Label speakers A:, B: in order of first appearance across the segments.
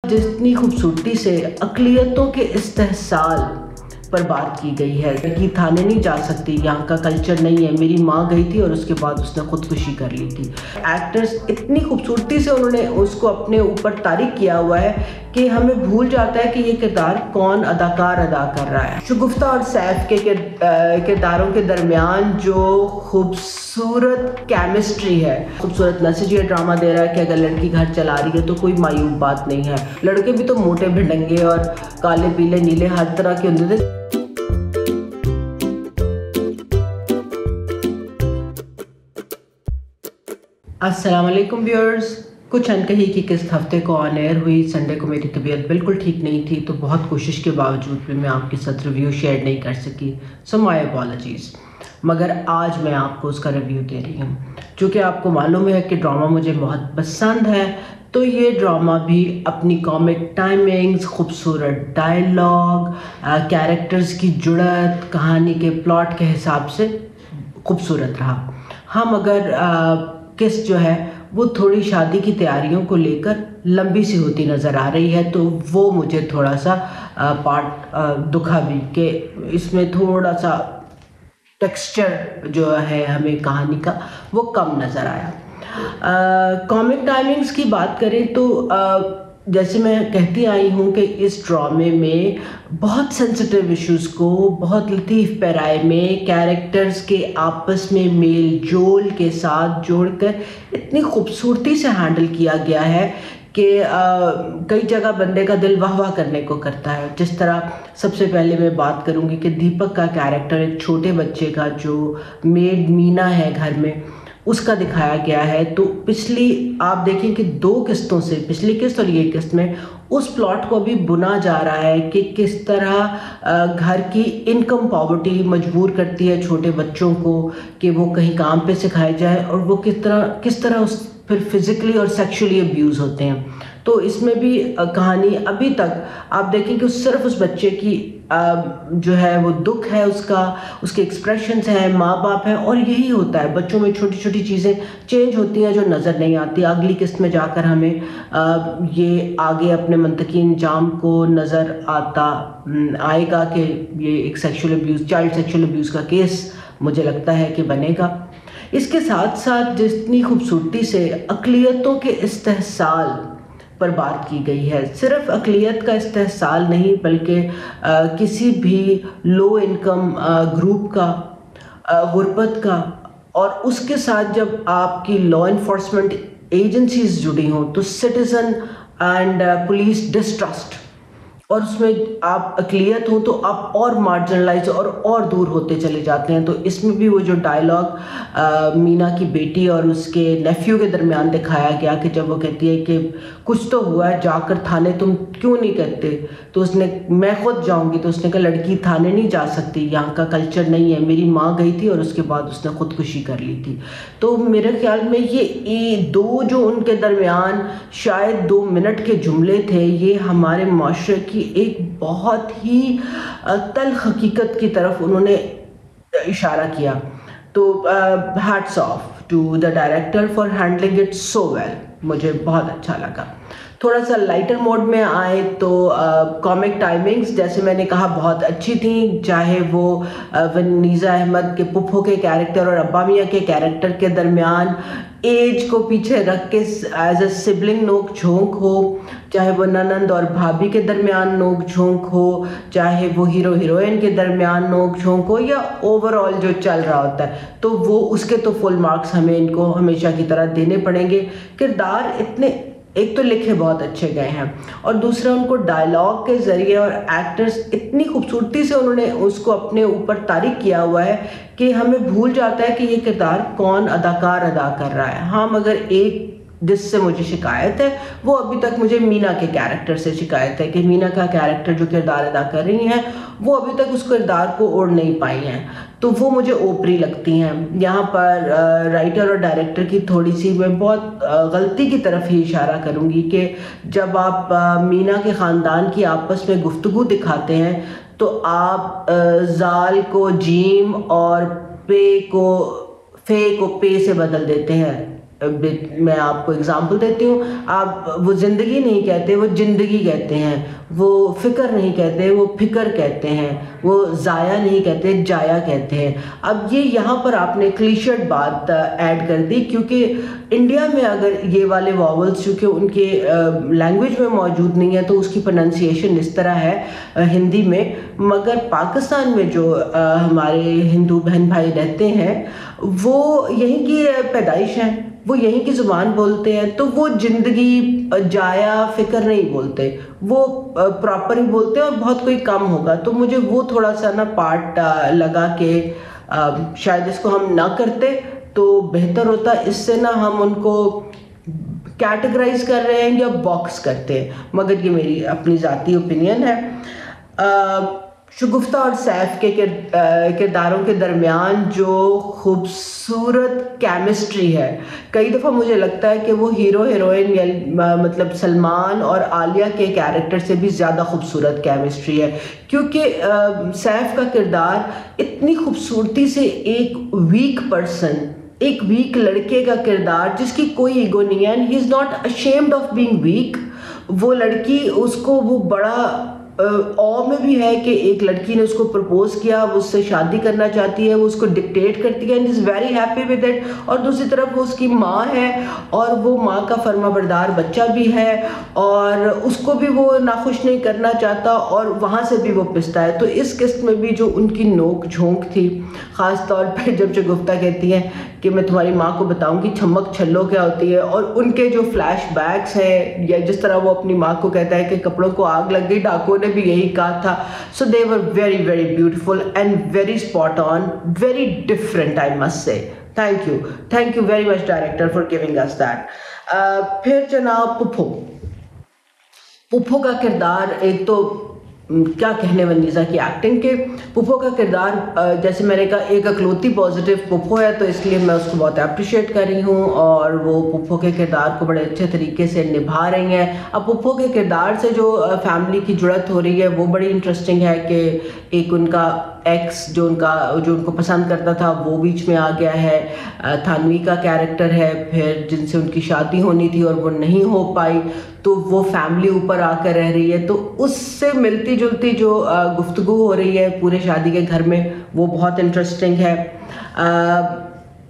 A: जितनी खूबसूरती से अक़लियतों के इस्तेहसाल पर बात की गई है कि थाने नहीं जा सकती, यहाँ का कल्चर नहीं है। मेरी माँ गई थी और उसके बाद उसने ख़ुदकुशी कर ली थी। एक्टर्स इतनी खूबसूरती से उन्होंने उसको अपने ऊपर तारीख किया हुआ है कि हमें भूल जाता है कि ये किरदार कौन अदाकार अदा कर रहा है। शगुफ्ता और सैफ के किरदारों के दरमियान जो खूबसूरत केमिस्ट्री है, खूबसूरत मैसेज ये ड्रामा दे रहा है कि अगर लड़की घर चला रही है तो कोई मायूब बात नहीं है। लड़के भी तो मोटे भिड़ंगे और काले पीले नीले हर तरह के होते थे। अस्सलाम वालेकुम व्यूअर्स। कुछ अनकही की किस्त हफ्ते को ऑन एयर हुई। संडे को मेरी तबीयत बिल्कुल ठीक नहीं थी, तो बहुत कोशिश के बावजूद भी मैं आपके साथ रिव्यू शेयर नहीं कर सकी, सो माय अपॉलजीज़। मगर आज मैं आपको उसका रिव्यू दे रही हूँ। चूँकि आपको मालूम है कि ड्रामा मुझे बहुत पसंद है, तो ये ड्रामा भी अपनी कॉमिक टाइमिंग्स, खूबसूरत डायलॉग, कैरेक्टर्स की जुड़त, कहानी के प्लॉट के हिसाब से खूबसूरत रहा। हम अगर किस्त जो है वो थोड़ी शादी की तैयारियों को लेकर लंबी सी होती नज़र आ रही है, तो वो मुझे थोड़ा सा पार्ट दुखा भी कि इसमें थोड़ा सा टेक्सचर जो है हमें कहानी का वो कम नज़र आया। कॉमिक टाइमिंग्स की बात करें तो जैसे मैं कहती आई हूँ कि इस ड्रामे में बहुत सेंसिटिव इश्यूज़ को बहुत लतीफ़ पैराए में कैरेक्टर्स के आपस में मेल जोल के साथ जोड़कर इतनी खूबसूरती से हैंडल किया गया है कि कई जगह बंदे का दिल वाह वाह करने को करता है। जिस तरह सबसे पहले मैं बात करूँगी कि दीपक का कैरेक्टर, एक छोटे बच्चे का जो मेड मीना है घर में, उसका दिखाया गया है। तो पिछली आप देखें कि दो किस्तों से, पिछली किस्त और ये किस्त में, उस प्लॉट को भी बुना जा रहा है कि किस तरह घर की इनकम पॉवर्टी मजबूर करती है छोटे बच्चों को कि वो कहीं काम पे सिखाए जाए, और वो किस तरह उस फिर फिज़िकली और सेक्सुअली अब्यूज़ होते हैं। तो इसमें भी कहानी अभी तक आप देखें कि सिर्फ उस बच्चे की जो है वो दुख है, उसके एक्सप्रेशंस हैं, माँ बाप हैं, और यही होता है। बच्चों में छोटी छोटी चीज़ें चेंज होती हैं जो नज़र नहीं आती। अगली किस्त में जाकर हमें ये आगे अपने मंतकी अंजाम को नज़र आएगा कि ये एक चाइल्ड सेक्शुअल अब्यूज़ का केस मुझे लगता है कि बनेगा। इसके साथ साथ जितनी खूबसूरती से अक़लियतों के इस्तेहसाल पर बात की गई है, सिर्फ अक़लियत का इस्तेहसाल नहीं बल्कि किसी भी लो इनकम ग्रुप का, गुर्बत का, और उसके साथ जब आपकी लॉ इन्फोर्समेंट एजेंसीज जुड़ी हों तो सिटीज़न एंड पुलिस डिस्ट्रस्ट, और उसमें आप अक़लियत हो तो आप और मार्जिनलाइज और दूर होते चले जाते हैं। तो इसमें भी वो जो डायलॉग मीना की बेटी और उसके नेफ्यू के दरमियान दिखाया गया कि जब वो कहती है कि कुछ तो हुआ है, जाकर थाने तुम क्यों नहीं कहते, तो मैं खुद जाऊंगी, तो उसने कहा लड़की थाने नहीं जा सकती, यहाँ का कल्चर नहीं है। मेरी माँ गई थी और उसके बाद उसने ख़ुदकुशी कर ली थी। तो मेरे ख्याल में ये दो जो उनके दरमियान शायद 2 मिनट के जुमले थे, ये हमारे माशरे की एक बहुत ही तल्ख़ हकीकत की तरफ उन्होंने इशारा किया। तो hats off to the director for handling it so well. मुझे बहुत अच्छा लगा। थोड़ा सा लाइटर मोड में आए तो कॉमिक टाइमिंग्स जैसे मैंने कहा बहुत अच्छी थी, चाहे वो वनीज़ा अहमद के पुप्पो के कैरेक्टर और अब्बा मियाँ के कैरेक्टर के दरमियान एज को पीछे रख के एज अ सिबलिंग नोक झोंक हो, चाहे वो ननंद और भाभी के दरमियान नोक झोंक हो, चाहे वो हीरो हीरोइन के दरमियान नोक झोंक हो, या ओवरऑल जो चल रहा होता है, तो वो उसके तो फुल मार्क्स हमें इनको हमेशा की तरह देने पड़ेंगे। किरदार इतने एक तो लिखे बहुत अच्छे गए हैं, और दूसरा उनको डायलॉग के ज़रिए और एक्टर्स इतनी खूबसूरती से उन्होंने उसको अपने ऊपर तारीख किया हुआ है कि हमें भूल जाता है कि ये किरदार कौन अदाकार अदा कर रहा है। हाँ, मगर एक जिससे मुझे शिकायत है वो अभी तक मुझे मीना के कैरेक्टर से शिकायत है कि मीना का कैरेक्टर जो किरदार अदा कर रही हैं वो अभी तक उस किरदार को ओढ़ नहीं पाई हैं, तो वो मुझे ओपरी लगती हैं। यहाँ पर राइटर और डायरेक्टर की थोड़ी सी मैं बहुत गलती की तरफ ही इशारा करूँगी कि जब आप मीना के ख़ानदान की आपस में गुफ्तगू दिखाते हैं तो आप जाल को जीम और फे को पे से बदल देते हैं। मैं आपको एग्जांपल देती हूँ। आप वो ज़िंदगी नहीं कहते, वो ज़िंदगी कहते हैं। वो फ़िक्र नहीं कहते, वो फ़िक्र कहते हैं। वो ज़ाया नहीं कहते, जाया कहते हैं। अब ये यहाँ पर आपने क्लीशर्ड बात ऐड कर दी, क्योंकि इंडिया में अगर ये वाले वॉवल्स चूँकि उनके लैंग्वेज में मौजूद नहीं है तो उसकी प्रोनाउंसिएशन इस तरह है हिंदी में, मगर पाकिस्तान में जो हमारे हिंदू बहन भाई रहते हैं वो यहीं की पैदाइश हैं, वो यहीं की ज़ुबान बोलते हैं, तो वो ज़िंदगी, जाया, फ़िक्र नहीं बोलते, वो प्रॉपर ही बोलते हैं और बहुत कोई कम होगा। तो मुझे वो थोड़ा सा ना पार्ट लगा कि शायद इसको हम ना करते तो बेहतर होता। इससे ना हम उनको कैटेगराइज कर रहे हैं या बॉक्स करते हैं, मगर ये मेरी अपनी ज़ाती ओपिनियन है। शगुफ्ता और सैफ के किरदारों के दरमियान जो खूबसूरत केमिस्ट्री है, कई दफ़ा मुझे लगता है कि वो हीरो हीरोइन या मतलब सलमान और आलिया के कैरेक्टर से भी ज़्यादा खूबसूरत केमिस्ट्री है, क्योंकि सैफ का किरदार इतनी खूबसूरती से एक वीक पर्सन, एक वीक लड़के का किरदार जिसकी कोई ईगो नहीं है, he is not ashamed of being weak. वो लड़की उसको वो बड़ा ऑ में भी है कि एक लड़की ने उसको प्रपोज किया, वो उससे शादी करना चाहती है, वो उसको डिक्टेट करती है and is very happy with it. और दूसरी तरफ वो उसकी माँ है और वो माँ का फर्माबरदार बच्चा भी है और उसको भी वो नाखुश नहीं करना चाहता और वहाँ से भी वो पिसता है। तो इस किस्त में भी जो उनकी नोक झोंक थी, ख़ास तौर पे जब शगुफ्ता कहती है कि मैं तुम्हारी माँ को बताऊंगी छमक छल्लो क्या होती है, और उनके जो फ्लैशबैक्स हैं या जिस तरह वो अपनी माँ को कहता है कि कपड़ों को आग लग गई, डाकुओं ने भी यही कहा था। So they were very very beautiful and very spot on, very different I must say. Thank you very much director for giving us that. फिर जनाब पुप्पो का किरदार, एक तो क्या कहने वनीज़ा की एक्टिंग के। पुप्पो का किरदार जैसे मैंने कहा एक अकलौती पॉजिटिव पुप्पो है, तो इसलिए मैं उसको बहुत अप्रिशिएट कर रही हूँ और वो पुप्पो के किरदार को बड़े अच्छे तरीके से निभा रही हैं। अब पुप्पो के किरदार से जो फैमिली की जुड़त हो रही है वो बड़ी इंटरेस्टिंग है कि एक उनका एक्स जो उनको पसंद करता था वो बीच में आ गया है, थानवी का कैरेक्टर है फिर जिनसे उनकी शादी होनी थी और वो नहीं हो पाई, तो वो फैमिली ऊपर आकर रह रही है, तो उससे मिलती जुलती जो गुफ्तगू हो रही है पूरे शादी के घर में वो बहुत इंटरेस्टिंग है।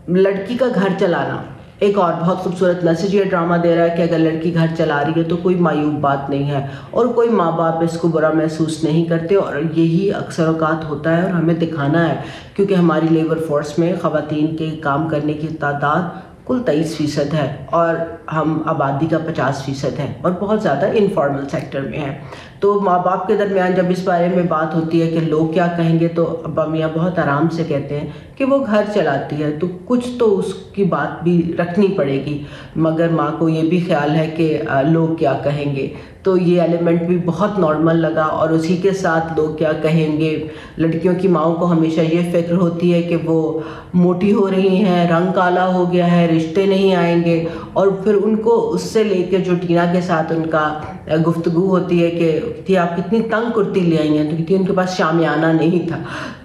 A: लड़की का घर चलाना एक और बहुत खूबसूरत मैसेज ये ड्रामा दे रहा है कि अगर लड़की घर चला रही है तो कोई मायूब बात नहीं है और कोई माँ बाप इसको बुरा महसूस नहीं करते, और यही अक्सर औकात होता है और हमें दिखाना है, क्योंकि हमारी लेबर फोर्स में ख़वातीन के काम करने की तादाद कुल 23% है और हम आबादी का 50% है और बहुत ज़्यादा इनफॉर्मल सेक्टर में है। तो माँ बाप के दरमियान जब इस बारे में बात होती है कि लोग क्या कहेंगे, तो अब्बा मियाँ बहुत आराम से कहते हैं कि वो घर चलाती है तो कुछ तो उसकी बात भी रखनी पड़ेगी, मगर माँ को ये भी ख्याल है कि लोग क्या कहेंगे। तो ये एलिमेंट भी बहुत नॉर्मल लगा और उसी के साथ लोग क्या कहेंगे, लड़कियों की माँओं को हमेशा ये फ़िक्र होती है कि वो मोटी हो रही हैं, रंग काला हो गया है, रिश्ते नहीं आएंगे, और फिर उनको उससे लेकर जो टीना के साथ उनका गुफ्तगू होती है कि आप कितनी तंग कुर्ती ले आई हैं, तो कहती उनके पास शामियाना नहीं था।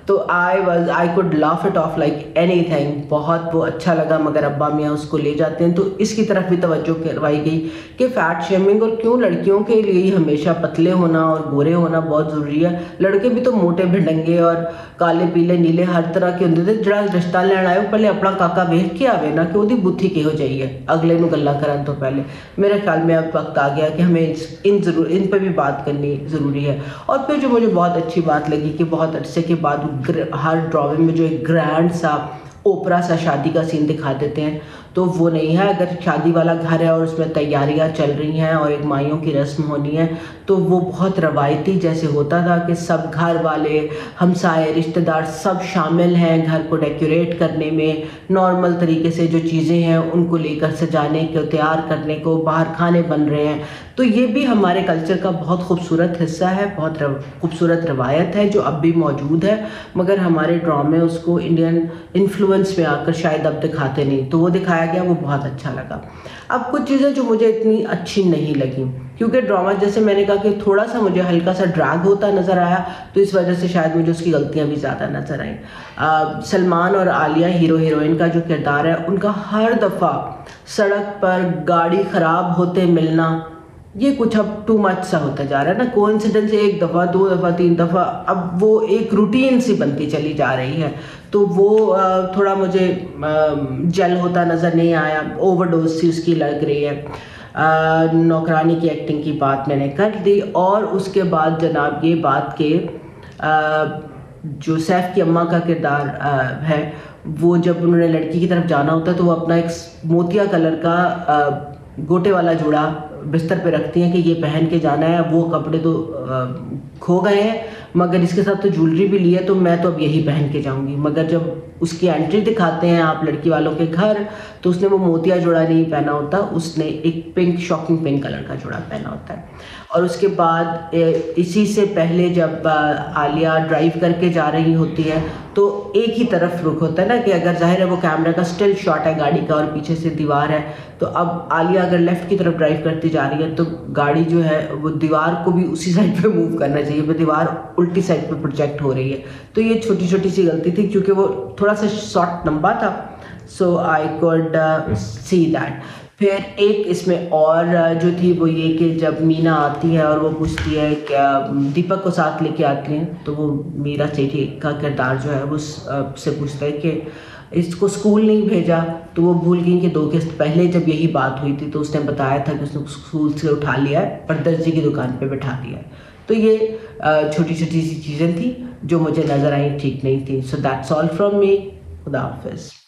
A: तो I could laugh it of like anything, बहुत वो अच्छा लगा, मगर अब्बा मियाँ उसको ले जाते हैं। तो इसकी तरफ भी तवज्जो करवाई गई कि फ़ैट शेमिंग और क्यों लड़कियों के लिए हमेशा पतले होना और गोरे होना बहुत ज़रूरी है, लड़के भी तो मोटे भिडंगे और काले पीले नीले हर तरह के होंगे थे। जरा रिश्ता लैन आए पहले अपना काका वेख के आवे ना कि वो बुद्धि किहो जाइए अगले नूं गल्लां करन तो पहले। मेरे ख्याल में अब वक्त आ गया कि हमें इन पर भी बात करनी ज़रूरी है। और फिर जो मुझे बहुत अच्छी बात लगी कि बहुत अरसे के बाद हर ड्रामे में जो एक ग्रैंड सा ओपरा सा शादी का सीन दिखा देते हैं, तो वो नहीं है। अगर शादी वाला घर है और उसमें तैयारियां चल रही हैं और एक माइयों की रस्म होनी है, तो वो बहुत रवायती जैसे होता था कि सब घर वाले, हमसाए, रिश्तेदार सब शामिल हैं घर को डेकोरेट करने में, नॉर्मल तरीके से जो चीज़ें हैं उनको लेकर सजाने को, तैयार करने को, बाहर खाने बन रहे हैं। तो ये भी हमारे कल्चर का बहुत खूबसूरत हिस्सा है, बहुत खूबसूरत रवायत है जो अब भी मौजूद है, मगर हमारे ड्रामे उसको इंडियन इन्फ्लुएंस में आकर शायद अब दिखाते नहीं। तो वो दिखाया दिखाया गया वो बहुत अच्छा लगा। अब कुछ चीज़ें जो मुझे इतनी अच्छी नहीं लगी, क्योंकि ड्रामा जैसे मैंने कहा कि थोड़ा सा मुझे हल्का सा ड्रैग होता नज़र आया, तो इस वजह से शायद मुझे उसकी गलतियां भी ज़्यादा नज़र आईं। सलमान और आलिया हीरो हीरोइन का जो किरदार है, उनका हर दफ़ा सड़क पर गाड़ी ख़राब होते मिलना, ये कुछ अब टू मच सा होता जा रहा है ना। कोइंसिडेंस एक दफ़ा, दो दफ़ा, तीन दफ़ा, अब वो एक रूटीन सी बनती चली जा रही है, तो वो थोड़ा मुझे जेल होता नज़र नहीं आया, ओवरडोज सी उसकी लग रही है। नौकरानी की एक्टिंग की बात मैंने कर दी, और उसके बाद जनाब ये बात के जो सैफ की अम्मा का किरदार है, वो जब उन्होंने लड़की की तरफ जाना होता है तो वो अपना एक मोतिया कलर का गोटे वाला जूड़ा बिस्तर पे रखती हैं कि ये पहन के जाना है। वो कपड़े तो खो गए हैं, मगर इसके साथ तो ज्वेलरी भी ली है, तो मैं तो अब यही पहन के जाऊंगी। मगर जब उसकी एंट्री दिखाते हैं आप लड़की वालों के घर, तो उसने वो मोतिया जोड़ा नहीं पहना होता, उसने एक पिंक, शॉकिंग पिंक कलर का जोड़ा पहना होता है। और उसके बाद इसी से पहले जब आलिया ड्राइव करके जा रही होती है, तो एक ही तरफ रुख होता है ना, कि अगर जाहिर है वो कैमरा का स्टिल शॉट है गाड़ी का और पीछे से दीवार है, तो अब आलिया अगर लेफ़्ट की तरफ ड्राइव करती जा रही है तो गाड़ी जो है वो दीवार को भी उसी साइड पे मूव करना चाहिए, वो दीवार उल्टी साइड पे प्रोजेक्ट हो रही है। तो ये छोटी छोटी सी गलती थी, क्योंकि वो थोड़ा सा शॉट लंबा था, सो आई कुड सी दैट। फिर एक इसमें और जो थी वो ये कि जब मीना आती है और वो पूछती है क्या दीपक को साथ लेके आती हैं, तो वो मीरा सेठी का किरदार जो है वो से पूछता है कि इसको स्कूल नहीं भेजा, तो वो भूल गई कि 2 किस्त पहले जब यही बात हुई थी तो उसने बताया था कि उसने स्कूल से उठा लिया है, पर दर्जी की दुकान पे बैठा दिया है। तो ये छोटी छोटी सी चीज़ें थी जो मुझे नज़र आई ठीक नहीं थी। So that's all from me. खुदा हाफिज़।